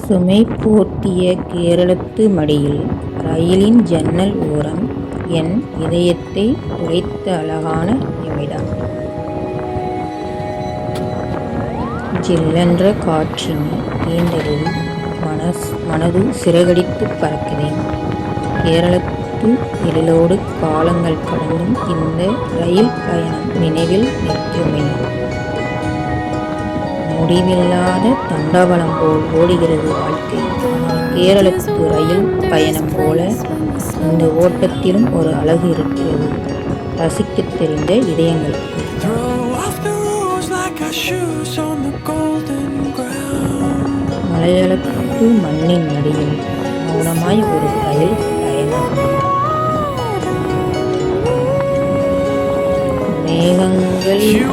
சுமை போர்த்திய கேரளத்து மடியில் ரயிலின் ஜன்னல் ஓரம் என் இதயத்தை உடைத்த அழகான நிமிடம். ஜில்லென்ற காற்றின் தீண்டலில் மனது சிறகடித்துப் பறக்கிறேன். கேரளத்து எழிலோடு காலங்கள் கடந்தும் இந்த ரயில் பயணம் நினைவில் நிற்குமே. முடிவில்லாத தண்டவாளம் போல் ஓடுகிறது வாழ்க்கை. கேரளத்து ரயில் பயணம் போல இந்த ஓட்டத்திலும் ஒரு அழகு இருக்கிறது. ரசிக்கத் தெரிந்த இதயங்கள். மலையாளத்து மண்ணின் நடியில் மௌனமாய் ஒரு ரயில் பயணம். மேகங்களில்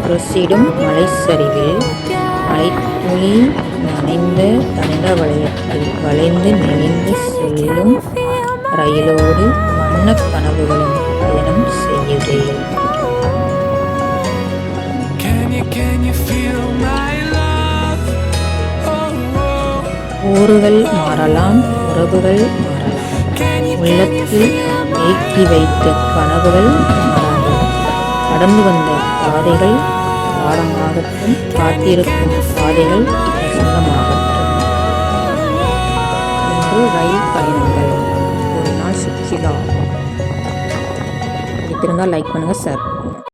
புரசிடும் மலைச்சரிவில் மலைத்துளி நனைந்த தண்டவளையத்தில் வளைந்து நெளிந்து செல்லும் ரயிலோடு வண்ணக் கனவுகளும் பயணம் செய்யுதே. ஊர்கள் மாறலாம், உறவுகள் மாறலாம், உள்ளத்தில் ஏற்றி வைத்த கனவுகள் மாறாது. கடந்து வந்த பாதைகள் பாடமாகட்டும், காத்திருக்கும் பாதைகள் வசந்தமாகட்டும். இன்று ரயில் பயணங்கள் ஒரு நாள் சுற்றுலா. பிடித்திருந்தால் லைக் பண்ணுங்கள் சார்.